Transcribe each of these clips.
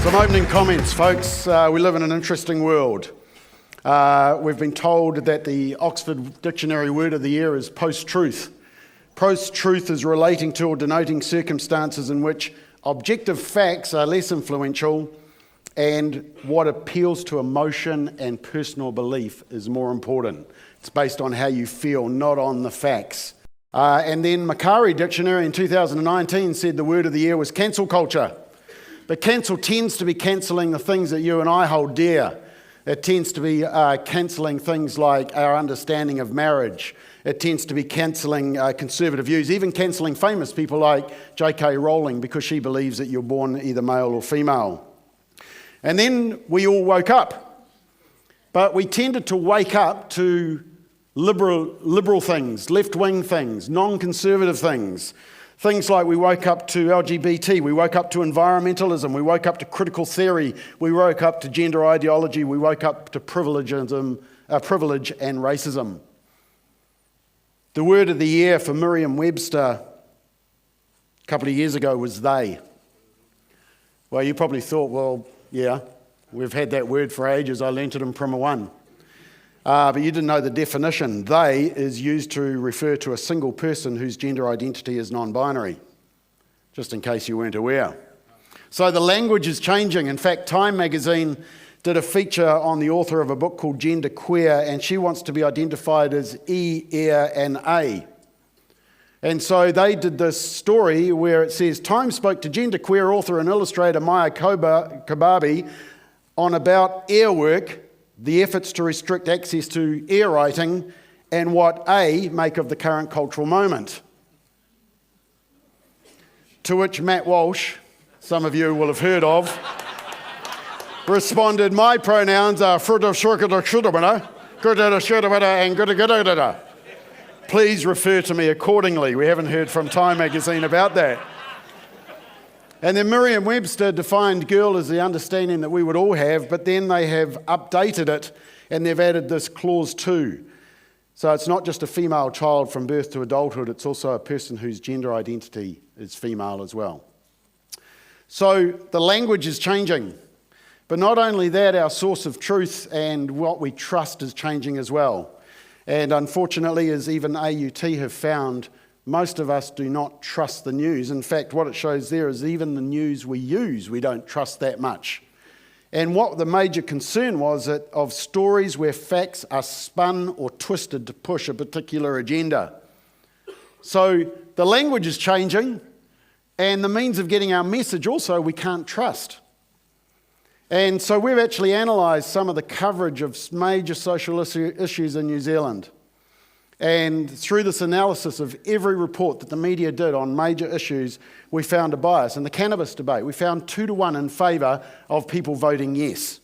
Some opening comments, folks. We live in an interesting world. We've been told that the Oxford Dictionary word of the year is post-truth. Post-truth is relating to or denoting circumstances in which objective facts are less influential and what appeals to emotion and personal belief is more important. It's based on how you feel, not on the facts. And then McCoskrie Dictionary in 2019 said the word of the year was cancel culture. But cancel tends to be cancelling the things that you and I hold dear. It tends to be cancelling things like our understanding of marriage. It tends to be cancelling conservative views, even cancelling famous people like J.K. Rowling because she believes that you're born either male or female. And then we all woke up. But we tended to wake up to liberal things, left-wing things, non-conservative things. Things like we woke up to LGBT, we woke up to environmentalism, we woke up to critical theory, we woke up to gender ideology, we woke up to privilege and racism. The word of the year for Merriam-Webster a couple of years ago was they. Well, you probably thought, well, yeah, we've had that word for ages, I learnt it in Primer 1. But you didn't know the definition. They is used to refer to a single person whose gender identity is non-binary, just in case you weren't aware. So the language is changing. In fact, Time magazine did a feature on the author of a book called Gender Queer, and she wants to be identified as E, Air, and A. And so they did this story where it says, Time spoke to gender queer author and illustrator Maya Kobabe on about air work, the efforts to restrict access to air writing, and what A make of the current cultural moment. To which Matt Walsh, some of you will have heard of, responded, my pronouns are and please refer to me accordingly. We haven't heard from Time magazine about that. And then Merriam-Webster defined girl as the understanding that we would all have, but then they have updated it and they've added this clause 2. So it's not just a female child from birth to adulthood, it's also a person whose gender identity is female as well. So the language is changing. But not only that, our source of truth and what we trust is changing as well. And unfortunately, as even AUT have found, most of us do not trust the news. In fact, what it shows there is even the news we use, we don't trust that much. And what the major concern was that of stories where facts are spun or twisted to push a particular agenda. So the language is changing, and the means of getting our message also we can't trust. And so we've actually analysed some of the coverage of major social issues in New Zealand. And through this analysis of every report that the media did on major issues, we found a bias. In the cannabis debate, we found 2-1 in favour of people voting yes.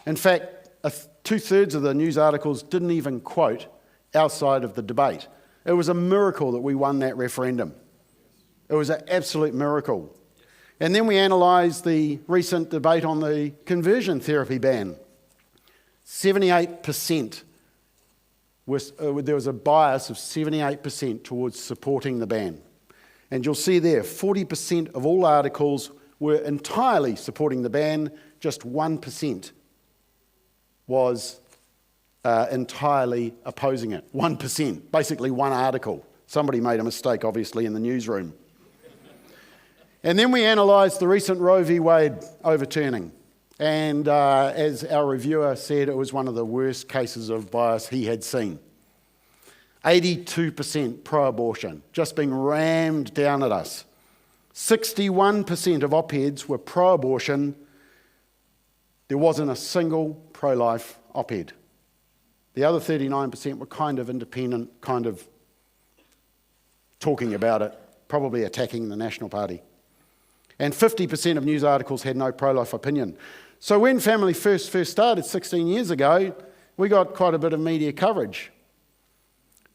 In fact, 2/3 of the news articles didn't even quote outside of the debate. It was a miracle that we won that referendum. It was an absolute miracle. And then we analysed the recent debate on the conversion therapy ban. 78%. There was a bias of 78% towards supporting the ban. And you'll see there, 40% of all articles were entirely supporting the ban, just 1% was entirely opposing it. 1%, basically one article. Somebody made a mistake, obviously, in the newsroom. And then we analysed the recent Roe v. Wade overturning. And as our reviewer said, it was one of the worst cases of bias he had seen. 82% pro-abortion, just being rammed down at us. 61% of op-eds were pro-abortion. There wasn't a single pro-life op-ed. The other 39% were kind of independent, kind of talking about it, probably attacking the National Party. And 50% of news articles had no pro-life opinion. So when Family First started 16 years ago, we got quite a bit of media coverage.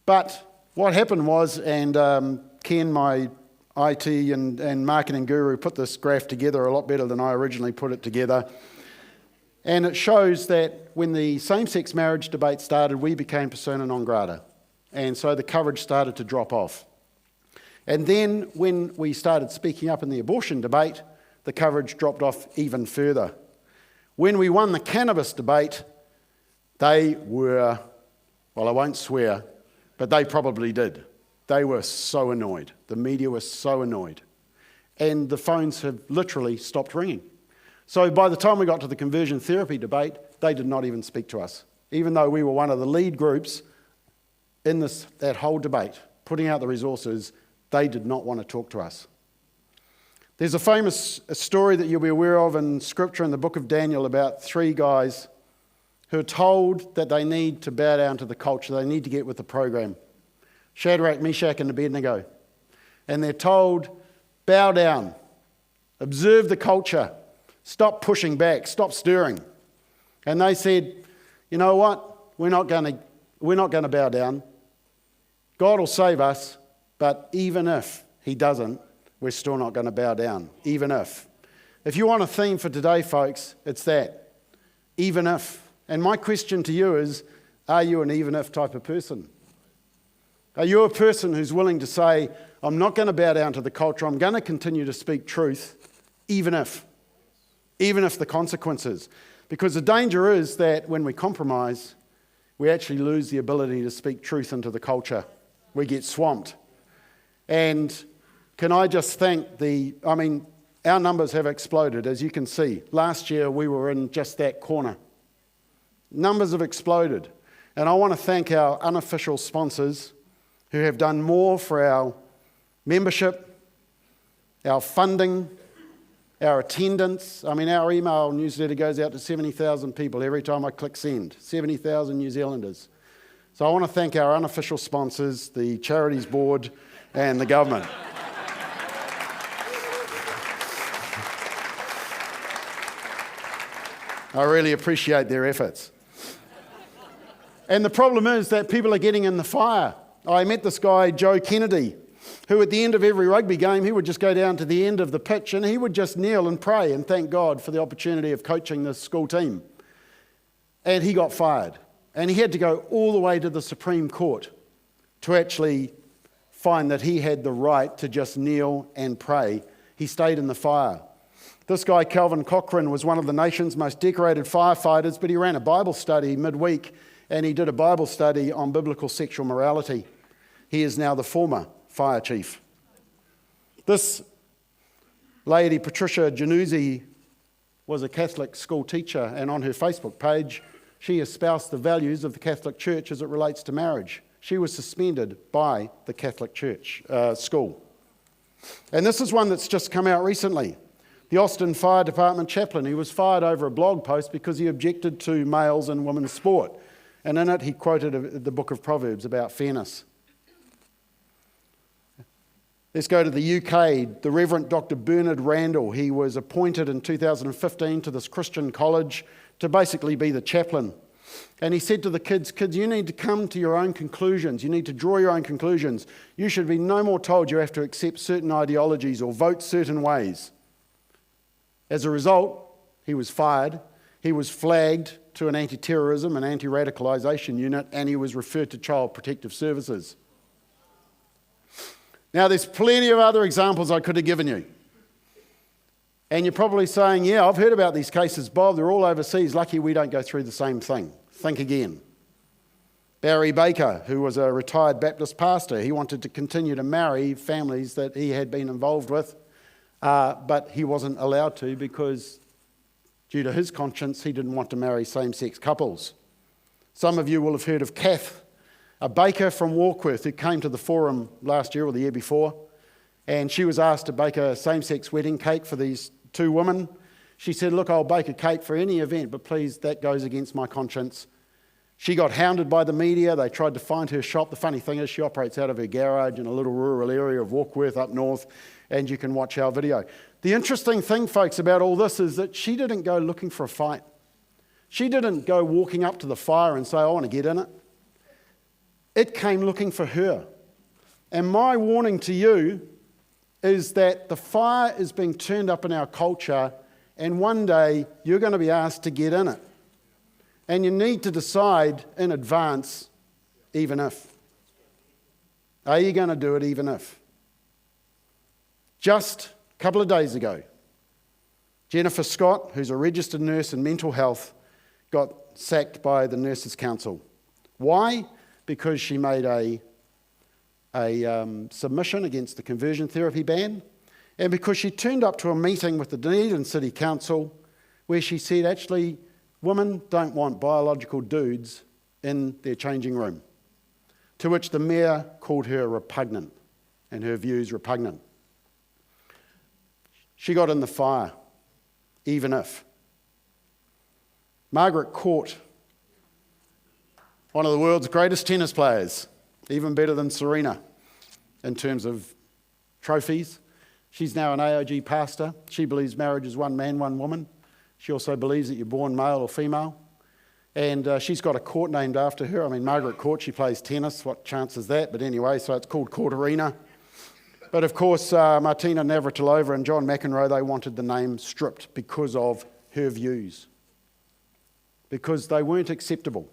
But what happened was, and Ken, my IT and marketing guru, put this graph together a lot better than I originally put it together. And it shows that when the same-sex marriage debate started, we became persona non grata. And so the coverage started to drop off. And then when we started speaking up in the abortion debate, the coverage dropped off even further. When we won the cannabis debate, they were, well, I won't swear, but they probably did. They were so annoyed. The media was so annoyed. And the phones have literally stopped ringing. So by the time we got to the conversion therapy debate, they did not even speak to us, even though we were one of the lead groups in that whole debate, putting out the resources. They did not want to talk to us. There's a famous story that you'll be aware of in Scripture in the book of Daniel about 3 guys who are told that they need to bow down to the culture, they need to get with the program. Shadrach, Meshach, and Abednego. And they're told, bow down, observe the culture, stop pushing back, stop stirring. And they said, you know what, we're not going to bow down. God will save us, but even if he doesn't, we're still not going to bow down, even if. If you want a theme for today, folks, it's that, even if. And my question to you is, are you an even if type of person? Are you a person who's willing to say, I'm not going to bow down to the culture, I'm going to continue to speak truth, even if the consequences? Because the danger is that when we compromise, we actually lose the ability to speak truth into the culture. We get swamped. And can I just thank our numbers have exploded, as you can see. Last year, we were in just that corner. Numbers have exploded. And I want to thank our unofficial sponsors who have done more for our membership, our funding, our attendance. Our email newsletter goes out to 70,000 people every time I click send, 70,000 New Zealanders. So I want to thank our unofficial sponsors, the Charities Board and the government. I really appreciate their efforts. And the problem is that people are getting in the fire. I met this guy, Joe Kennedy, who at the end of every rugby game, he would just go down to the end of the pitch and he would just kneel and pray and thank God for the opportunity of coaching this school team. And he got fired. And he had to go all the way to the Supreme Court to actually find that he had the right to just kneel and pray. He stayed in the fire. This guy, Calvin Cochran, was one of the nation's most decorated firefighters, but he ran a Bible study midweek and he did a Bible study on biblical sexual morality. He is now the former fire chief. This lady, Patricia Januzzi, was a Catholic school teacher, and on her Facebook page, she espoused the values of the Catholic Church as it relates to marriage. She was suspended by the Catholic Church school. And this is one that's just come out recently. The Austin Fire Department chaplain, he was fired over a blog post because he objected to males and women's sport. And in it, he quoted the book of Proverbs about fairness. Let's go to the UK. The Reverend Dr. Bernard Randall, he was appointed in 2015 to this Christian college to basically be the chaplain. And he said to the kids, you need to come to your own conclusions. You need to draw your own conclusions. You should be no more told you have to accept certain ideologies or vote certain ways. As a result, he was fired. He was flagged to an anti-terrorism and anti-radicalisation unit, and he was referred to Child Protective Services. Now, there's plenty of other examples I could have given you. And you're probably saying, yeah, I've heard about these cases, Bob. They're all overseas. Lucky we don't go through the same thing. Think again. Barry Baker, who was a retired Baptist pastor, he wanted to continue to marry families that he had been involved with, but he wasn't allowed to because due to his conscience, he didn't want to marry same-sex couples. Some of you will have heard of Kath, a baker from Warkworth who came to the forum last year or the year before, and she was asked to bake a same-sex wedding cake for these 2 women. She said, look, I'll bake a cake for any event, but please, that goes against my conscience. She got hounded by the media. They tried to find her shop. The funny thing is she operates out of her garage in a little rural area of Warkworth up north, and you can watch our video. The interesting thing, folks, about all this is that she didn't go looking for a fight. She didn't go walking up to the fire and say, I want to get in it. It came looking for her. And my warning to you is that the fire is being turned up in our culture, and one day you're going to be asked to get in it. And you need to decide in advance, even if. Are you going to do it even if? Just a couple of days ago, Jennifer Scott, who's a registered nurse in mental health, got sacked by the Nurses' Council. Why? Because she made a submission against the conversion therapy ban, and because she turned up to a meeting with the Dunedin City Council where she said, actually, women don't want biological dudes in their changing room, to which the mayor called her repugnant and her views repugnant. She got in the fire, even if. Margaret Court, one of the world's greatest tennis players, even better than Serena in terms of trophies. She's now an AOG pastor. She believes marriage is one man, one woman. She also believes that you're born male or female. And she's got a court named after her. I mean, Margaret Court, she plays tennis. What chance is that? But anyway, so it's called Court Arena. But of course, Martina Navratilova and John McEnroe, they wanted the name stripped because of her views, because they weren't acceptable.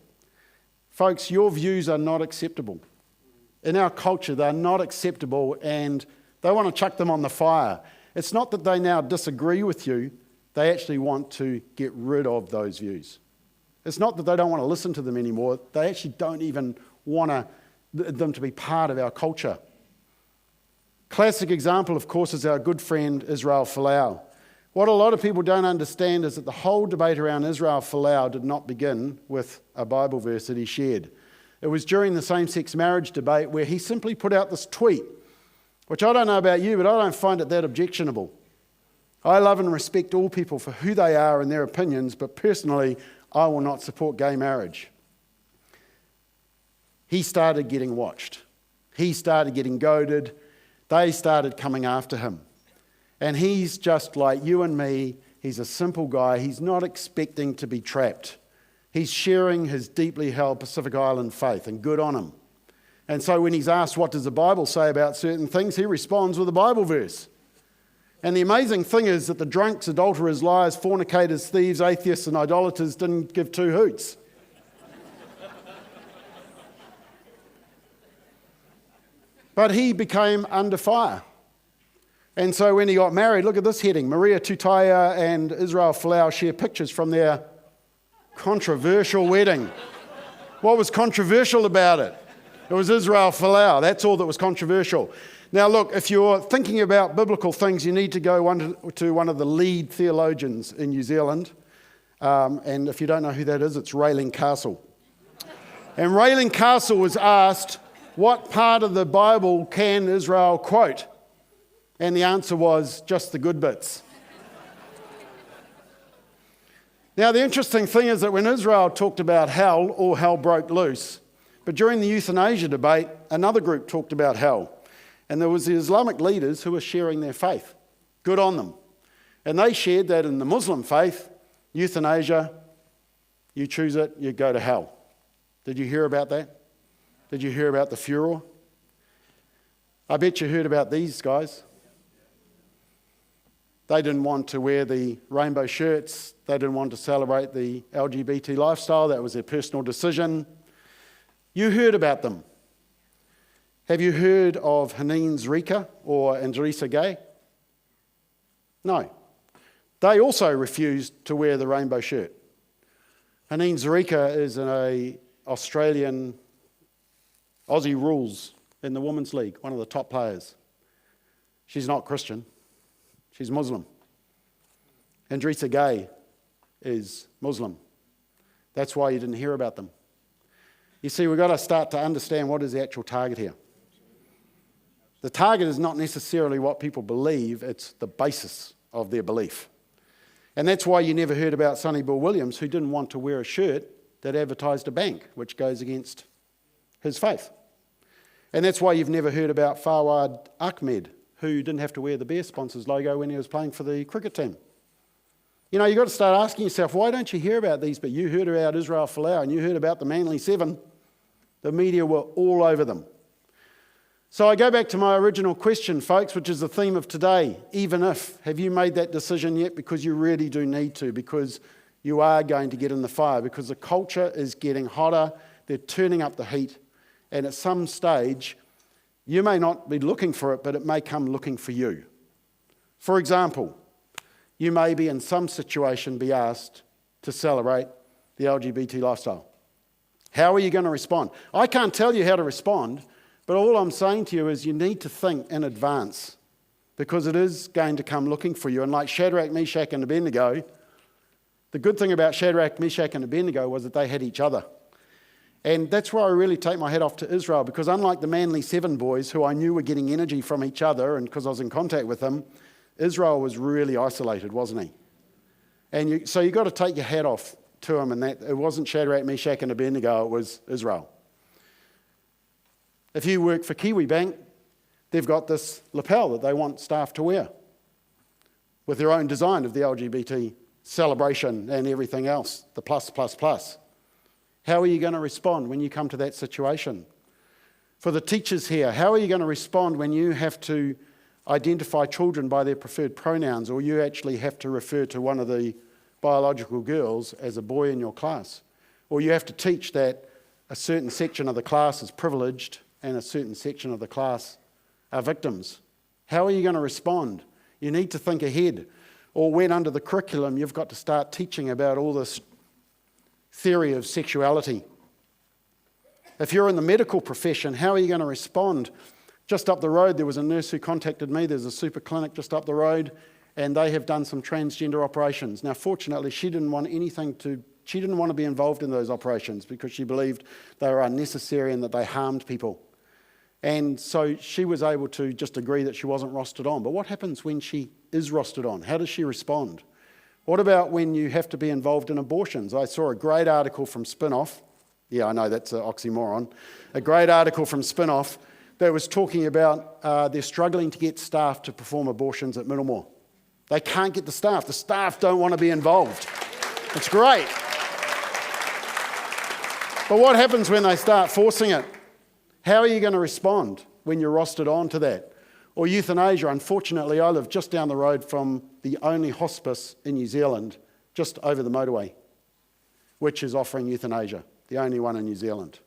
Folks, your views are not acceptable. In our culture, they're not acceptable, and they want to chuck them on the fire. It's not that they now disagree with you, they actually want to get rid of those views. It's not that they don't want to listen to them anymore, they actually don't even want them to be part of our culture. Classic example, of course, is our good friend Israel Folau. What a lot of people don't understand is that the whole debate around Israel Folau did not begin with a Bible verse that he shared. It was during the same-sex marriage debate where he simply put out this tweet, which I don't know about you, but I don't find it that objectionable. I love and respect all people for who they are and their opinions, but personally, I will not support gay marriage. He started getting watched. He started getting goaded. They started coming after him. And he's just like you and me. He's a simple guy. He's not expecting to be trapped. He's sharing his deeply held Pacific Island faith, and good on him. And so when he's asked what does the Bible say about certain things, he responds with a Bible verse. And the amazing thing is that the drunks, adulterers, liars, fornicators, thieves, atheists and idolaters didn't give two hoots. But he became under fire. And so when he got married, look at this heading. Maria Tutaya and Israel Folau share pictures from their controversial wedding. What was controversial about it? It was Israel Folau. That's all that was controversial. Now look, if you're thinking about biblical things, you need to go to one of the lead theologians in New Zealand. And if you don't know who that is, it's Rayling Castle. And Rayling Castle was asked, what part of the Bible can Israel quote? And the answer was, just the good bits. Now, the interesting thing is that when Israel talked about hell, all hell broke loose. But during the euthanasia debate, another group talked about hell. And there was the Islamic leaders who were sharing their faith. Good on them. And they shared that in the Muslim faith, euthanasia, you choose it, you go to hell. Did you hear about that? Did you hear about the furor? I bet you heard about these guys. They didn't want to wear the rainbow shirts. They didn't want to celebrate the LGBT lifestyle. That was their personal decision. You heard about them. Have you heard of Haneen Zrika or Andresa Gay? No. They also refused to wear the rainbow shirt. Haneen Zrika is an Australian Aussie rules in the Women's League, one of the top players. She's not Christian. She's Muslim. Andresa Gay is Muslim. That's why you didn't hear about them. You see, we've got to start to understand what is the actual target here. The target is not necessarily what people believe, it's the basis of their belief. And that's why you never heard about Sonny Bill Williams, who didn't want to wear a shirt that advertised a bank, which goes against his faith. And that's why you've never heard about Fawad Ahmed, who didn't have to wear the Bear Sponsors logo when he was playing for the cricket team. You know, you've got to start asking yourself, why don't you hear about these? But you heard about Israel Folau and you heard about the Manly Seven. The media were all over them. So I go back to my original question, folks, which is the theme of today. Even if, have you made that decision yet? Because you really do need to, because you are going to get in the fire, because the culture is getting hotter, they're turning up the heat, and at some stage, you may not be looking for it, but it may come looking for you. For example, you may be in some situation be asked to celebrate the LGBT lifestyle. How are you going to respond? I can't tell you how to respond, but all I'm saying to you is you need to think in advance, because it is going to come looking for you. And like Shadrach, Meshach, and Abednego, the good thing about Shadrach, Meshach, and Abednego was that they had each other. And that's where I really take my hat off to Israel, because unlike the Manly Seven boys, who I knew were getting energy from each other, and because I was in contact with them, Israel was really isolated, wasn't he? And so you've got to take your hat off to him, and that it wasn't Shadrach, Meshach, and Abednego, it was Israel. If you work for Kiwi Bank, they've got this lapel that they want staff to wear with their own design of the LGBT celebration and everything else, the plus, plus, plus. How are you going to respond when you come to that situation? For the teachers here, how are you going to respond when you have to identify children by their preferred pronouns, or you actually have to refer to one of the biological girls as a boy in your class? Or you have to teach that a certain section of the class is privileged and a certain section of the class are victims. How are you going to respond? You need to think ahead. Or when under the curriculum you've got to start teaching about all this theory of sexuality. If you're in the medical profession, how are you going to respond? Just up the road, there was a nurse who contacted me. There's a super clinic just up the road, and they have done some transgender operations. Now, fortunately, she didn't want to be involved in those operations because she believed they were unnecessary and that they harmed people. And so she was able to just agree that she wasn't rostered on. But what happens when she is rostered on? How does she respond? What about when you have to be involved in abortions? I saw a great article from Spinoff. Yeah, I know that's an oxymoron. A great article from Spinoff that was talking about they're struggling to get staff to perform abortions at Middlemore. They can't get the staff. The staff don't want to be involved. It's great. But what happens when they start forcing it? How are you going to respond when you're rostered on to that? Or euthanasia. Unfortunately, I live just down the road from the only hospice in New Zealand, just over the motorway, which is offering euthanasia, the only one in New Zealand.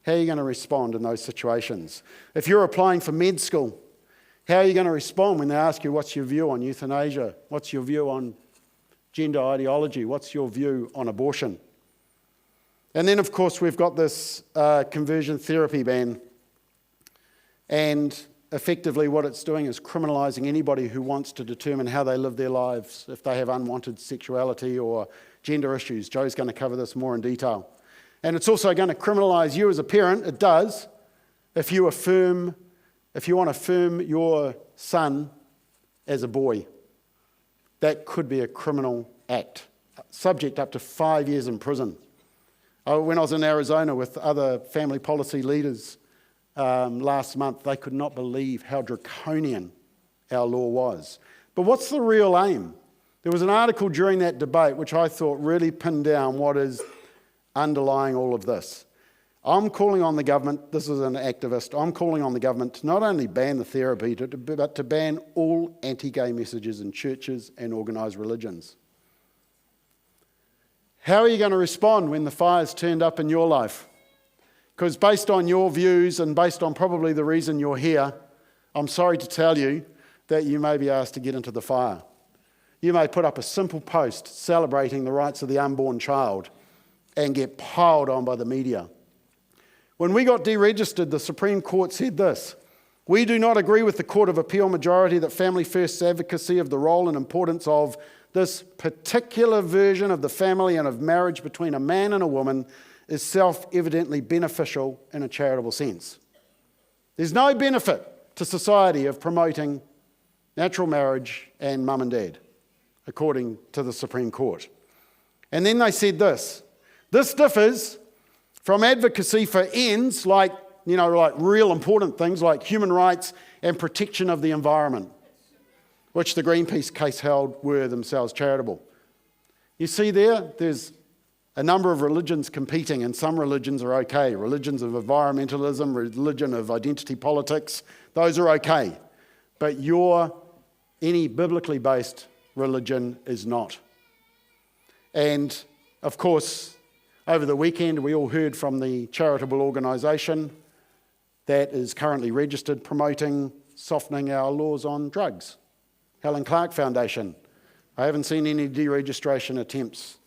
How are you going to respond in those situations? If you're applying for med school, how are you going to respond when they ask you what's your view on euthanasia? What's your view on gender ideology? What's your view on abortion? And then, of course, we've got this conversion therapy ban. And effectively what it's doing is criminalising anybody who wants to determine how they live their lives, if they have unwanted sexuality or gender issues. Joe's going to cover this more in detail. And it's also going to criminalise you as a parent. It does. If you want to affirm your son as a boy, that could be a criminal act, subject up to 5 years in prison. When I was in Arizona with other family policy leaders last month, they could not believe how draconian our law was. But what's the real aim? There was an article during that debate which I thought really pinned down what is underlying all of this. I'm calling on the government, this is an activist, I'm calling on the government to not only ban the therapy, but to ban all anti-gay messages in churches and organised religions. How are you going to respond when the fire's turned up in your life? Because based on your views and based on probably the reason you're here, I'm sorry to tell you that you may be asked to get into the fire. You may put up a simple post celebrating the rights of the unborn child and get piled on by the media. When we got deregistered, the Supreme Court said this: "We do not agree with the Court of Appeal majority that Family First's advocacy of the role and importance of this particular version of the family and of marriage between a man and a woman is self-evidently beneficial in a charitable sense." There's no benefit to society of promoting natural marriage and mum and dad, according to the Supreme Court. And then they said this: "This differs from advocacy for ends like real important things like human rights and protection of the environment," which the Greenpeace case held were themselves charitable. You see there's a number of religions competing, and some religions are okay. Religions of environmentalism, religion of identity politics, those are okay. But any biblically based religion is not. And of course, over the weekend, we all heard from the charitable organisation that is currently registered promoting softening our laws on drugs. Helen Clark Foundation I haven't seen any deregistration attempts.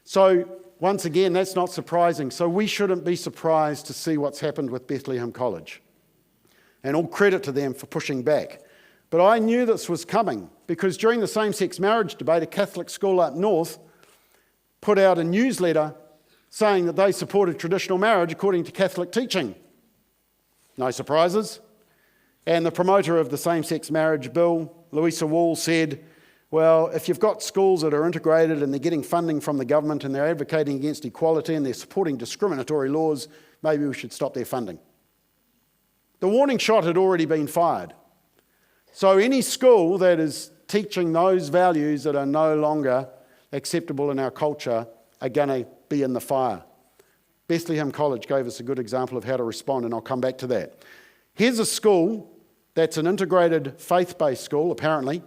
So once again, that's not surprising. So we shouldn't be surprised to see what's happened with Bethlehem College. And all credit to them for pushing back. But I knew this was coming because during the same-sex marriage debate, a Catholic school up north put out a newsletter saying that they supported traditional marriage according to Catholic teaching. No surprises. And the promoter of the same-sex marriage bill, Louisa Wall, said, well, if you've got schools that are integrated and they're getting funding from the government and they're advocating against equality and they're supporting discriminatory laws, maybe we should stop their funding. The warning shot had already been fired. So any school that is teaching those values that are no longer acceptable in our culture are going to be in the fire. Bethlehem College gave us a good example of how to respond, and I'll come back to that. Here's a school that's an integrated faith-based school, apparently,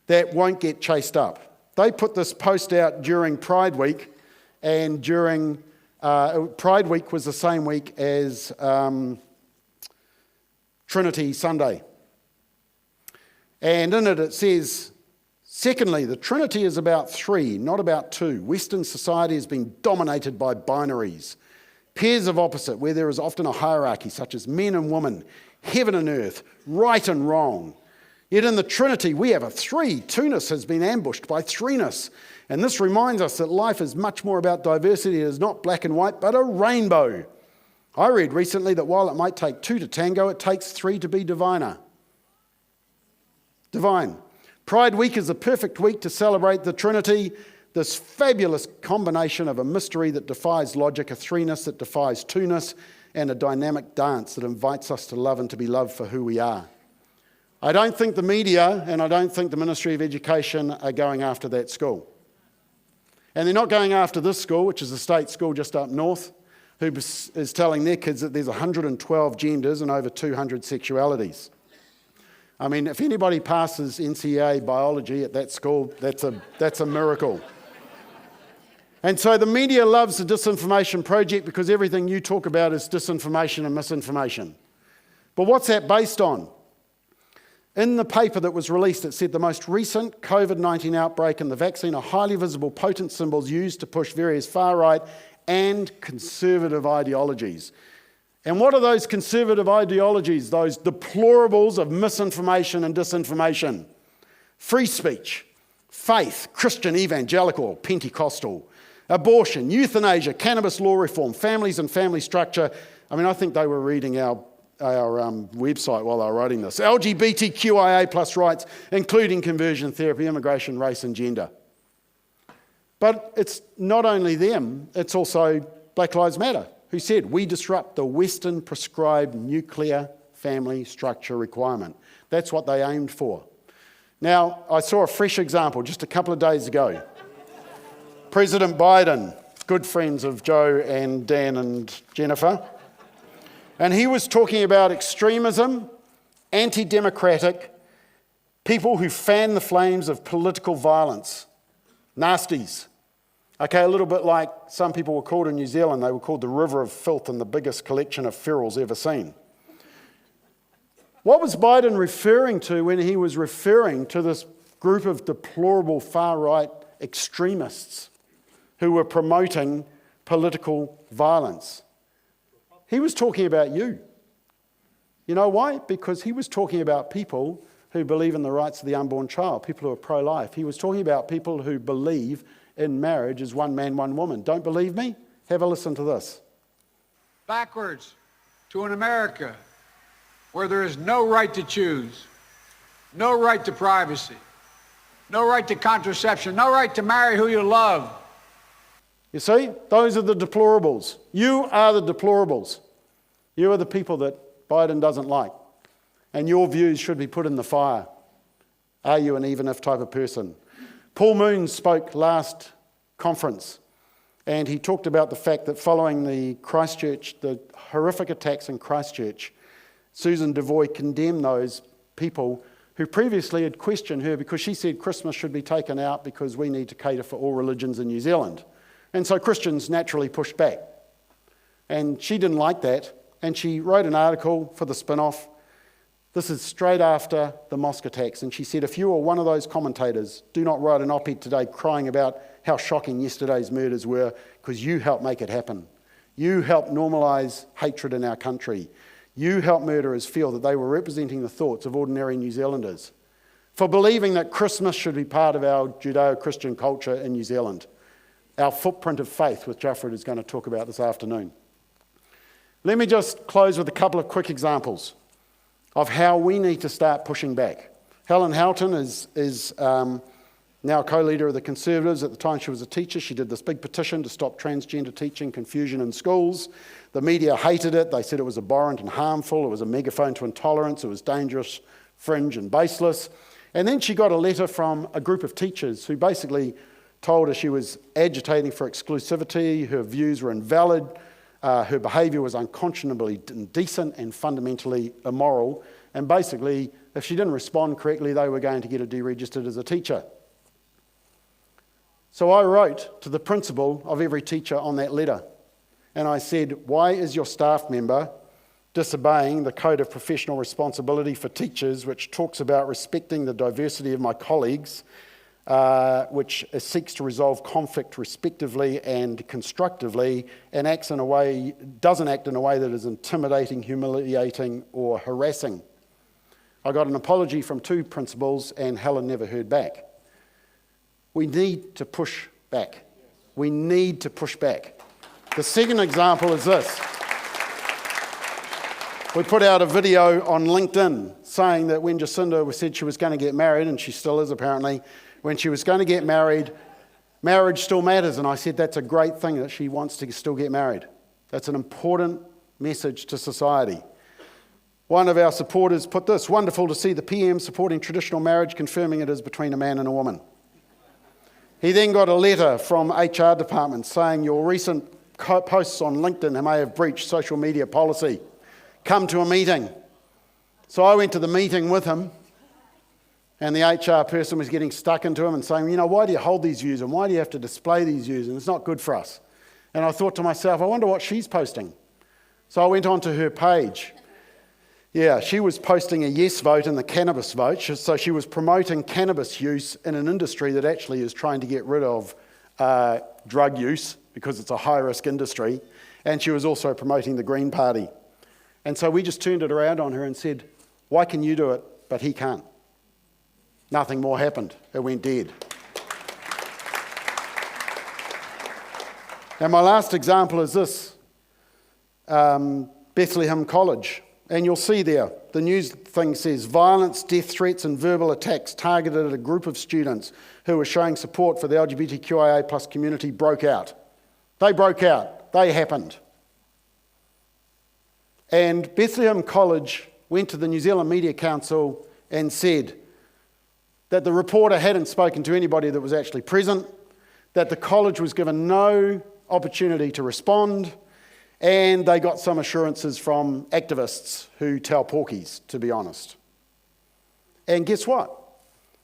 that won't get chased up. They put this post out during Pride Week, and during Pride Week was the same week as Trinity Sunday. And in it says, secondly, the Trinity is about three, not about two. Western society has been dominated by binaries, pairs of opposite, where there is often a hierarchy, such as men and women, heaven and earth, right and wrong. Yet in the Trinity, we have a three. Two-ness has been ambushed by threeness. And this reminds us that life is much more about diversity. It is not black and white, but a rainbow. I read recently that while it might take two to tango, it takes three to be divine. Pride Week is a perfect week to celebrate the Trinity, this fabulous combination of a mystery that defies logic, a threeness that defies two-ness, and a dynamic dance that invites us to love and to be loved for who we are. I don't think the media and I don't think the Ministry of Education are going after that school. And they're not going after this school, which is a state school just up north, who is telling their kids that there's 112 genders and over 200 sexualities. I mean, if anybody passes NCEA biology at that school, that's a miracle. And so the media loves the disinformation project because everything you talk about is disinformation and misinformation. But what's that based on? In the paper that was released, it said the most recent COVID-19 outbreak and the vaccine are highly visible, potent symbols used to push various far-right and conservative ideologies. And what are those conservative ideologies, those deplorables of misinformation and disinformation? Free speech, faith, Christian, evangelical, Pentecostal, abortion, euthanasia, cannabis law reform, families and family structure. I mean, I think they were reading our website while they were writing this. LGBTQIA plus rights, including conversion therapy, immigration, race and gender. But it's not only them, it's also Black Lives Matter, who said, we disrupt the Western prescribed nuclear family structure requirement. That's what they aimed for. Now, I saw a fresh example just a couple of days ago. President Biden, good friends of Joe and Dan and Jennifer, and he was talking about extremism, anti-democratic, people who fan the flames of political violence, nasties. Okay, a little bit like some people were called in New Zealand. They were called the River of Filth and the biggest collection of ferals ever seen. What was Biden referring to when he was referring to this group of deplorable far-right extremists who were promoting political violence? He was talking about you. You know why? Because he was talking about people who believe in the rights of the unborn child, people who are pro-life. He was talking about people who believe in marriage as one man, one woman. Don't believe me? Have a listen to this. Backwards to an America where there is no right to choose, no right to privacy, no right to contraception, no right to marry who you love. You see, those are the deplorables. You are the deplorables. You are the people that Biden doesn't like. And your views should be put in the fire. Are you an even if type of person? Paul Moon spoke last conference, and he talked about the fact that following the Christchurch, the horrific attacks in Christchurch, Susan Devoy condemned those people who previously had questioned her because she said Christmas should be taken out because we need to cater for all religions in New Zealand. And so Christians naturally pushed back. And she didn't like that, and she wrote an article for the spin-off This is straight after the mosque attacks, and she said, if you are one of those commentators, do not write an op-ed today crying about how shocking yesterday's murders were, because you helped make it happen. You helped normalise hatred in our country. You helped murderers feel that they were representing the thoughts of ordinary New Zealanders, for believing that Christmas should be part of our Judeo-Christian culture in New Zealand, our footprint of faith, which Alfred is going to talk about this afternoon. Let me just close with a couple of quick examples of how we need to start pushing back. Helen Houghton is now co-leader of the Conservatives. At the time she was a teacher, she did this big petition to stop transgender teaching confusion in schools. The media hated it. They said it was abhorrent and harmful. It was a megaphone to intolerance. It was dangerous, fringe and baseless. And then she got a letter from a group of teachers who basically told her she was agitating for exclusivity, her views were invalid, her behaviour was unconscionably indecent and fundamentally immoral, and basically, if she didn't respond correctly, they were going to get her deregistered as a teacher. So I wrote to the principal of every teacher on that letter, and I said, why is your staff member disobeying the Code of Professional Responsibility for Teachers, which talks about respecting the diversity of my colleagues, which seeks to resolve conflict respectively and constructively, and doesn't act in a way that is intimidating, humiliating, or harassing. I got an apology from 2 principals, and Helen never heard back. We need to push back. We need to push back. The second example is this. We put out a video on LinkedIn saying that when Jacinda said she was going to get married, and she still is apparently, when she was going to get married, marriage still matters. And I said that's a great thing that she wants to still get married. That's an important message to society. One of our supporters put this, wonderful to see the PM supporting traditional marriage, confirming it is between a man and a woman. He then got a letter from HR department saying your recent posts on LinkedIn may have breached social media policy. Come to a meeting. So I went to the meeting with him, and the HR person was getting stuck into him and saying, you know, why do you hold these views and why do you have to display these views, and it's not good for us. And I thought to myself, I wonder what she's posting. So I went onto her page. Yeah, she was posting a yes vote in the cannabis vote, so she was promoting cannabis use in an industry that actually is trying to get rid of drug use because it's a high-risk industry, and she was also promoting the Green Party. And so we just turned it around on her and said, why can you do it, but he can't? Nothing more happened. It went dead. And my last example is this, Bethlehem College. And you'll see there, the news thing says, violence, death threats and verbal attacks targeted at a group of students who were showing support for the LGBTQIA plus community broke out. They broke out. They happened. And Bethlehem College went to the New Zealand Media Council and said that the reporter hadn't spoken to anybody that was actually present, that the college was given no opportunity to respond, and they got some assurances from activists who tell porkies, to be honest. And guess what?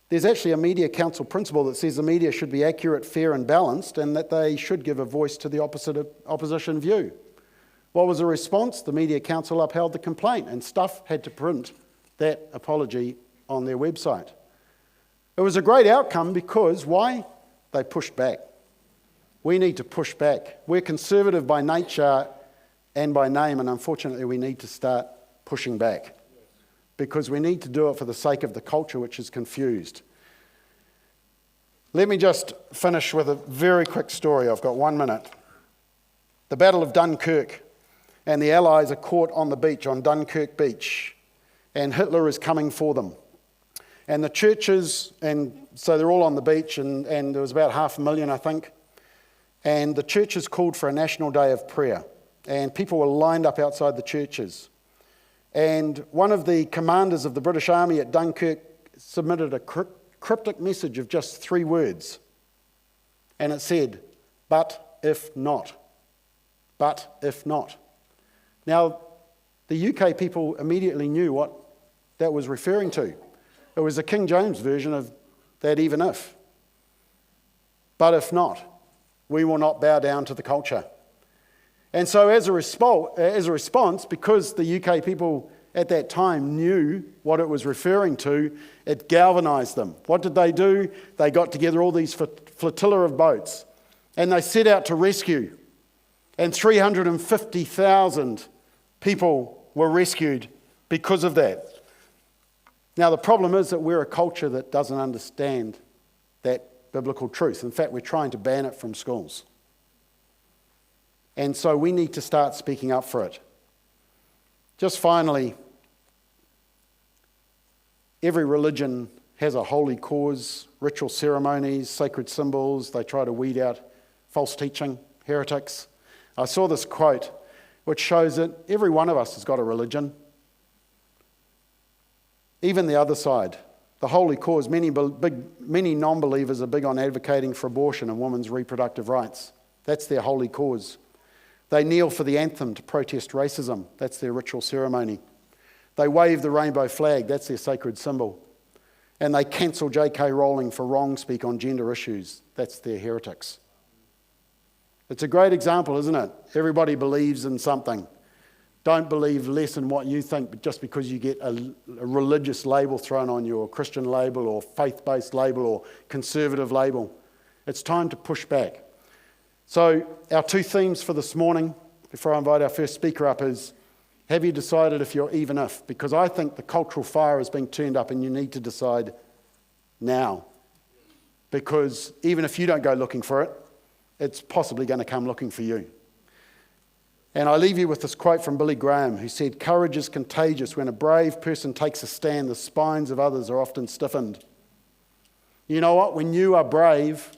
There's actually a media council principle that says the media should be accurate, fair and balanced, and that they should give a voice to the opposition view. What was the response? The media council upheld the complaint, and Stuff had to print that apology on their website. It was a great outcome because, why? They pushed back. We need to push back. We're conservative by nature and by name, and unfortunately we need to start pushing back because we need to do it for the sake of the culture which is confused. Let me just finish with a very quick story. I've got 1 minute. The Battle of Dunkirk, and the Allies are caught on the beach, on Dunkirk Beach, and Hitler is coming for them. And the churches, and so they're all on the beach, and there was about 500,000, I think, and the churches called for a national day of prayer. And people were lined up outside the churches. And one of the commanders of the British Army at Dunkirk submitted a cryptic message of just 3 words. And it said, but if not. But if not. Now, the UK people immediately knew what that was referring to. It was a King James version of that even if. But if not, we will not bow down to the culture. And so as a response, because the UK people at that time knew what it was referring to, it galvanised them. What did they do? They got together all these flotilla of boats and they set out to rescue. And 350,000 people were rescued because of that. Now the problem is that we're a culture that doesn't understand that biblical truth. In fact, we're trying to ban it from schools. And so we need to start speaking up for it. Just finally, every religion has a holy cause, ritual ceremonies, sacred symbols. They try to weed out false teaching, heretics. I saw this quote which shows that every one of us has got a religion. Even the other side, the holy cause. Many non-believers are big on advocating for abortion and women's reproductive rights. That's their holy cause. They kneel for the anthem to protest racism. That's their ritual ceremony. They wave the rainbow flag. That's their sacred symbol. And they cancel J.K. Rowling for wrong speak on gender issues. That's their heretics. It's a great example, isn't it? Everybody believes in something. Don't believe less in what you think, but just because you get a religious label thrown on you, or Christian label, or faith-based label, or conservative label. It's time to push back. So our two themes for this morning, before I invite our first speaker up, is have you decided if you're even if? Because I think the cultural fire is being turned up and you need to decide now. Because even if you don't go looking for it, it's possibly going to come looking for you. And I leave you with this quote from Billy Graham, who said, "Courage is contagious. When a brave person takes a stand, the spines of others are often stiffened." You know what? When you are brave,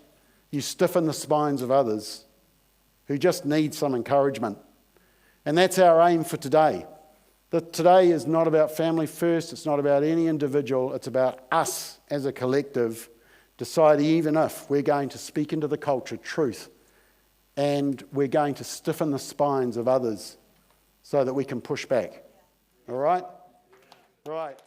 you stiffen the spines of others who just need some encouragement. And that's our aim for today. That today is not about family first. It's not about any individual. It's about us as a collective deciding even if we're going to speak into the culture truth, and we're going to stiffen the spines of others so that we can push back. All right? Right.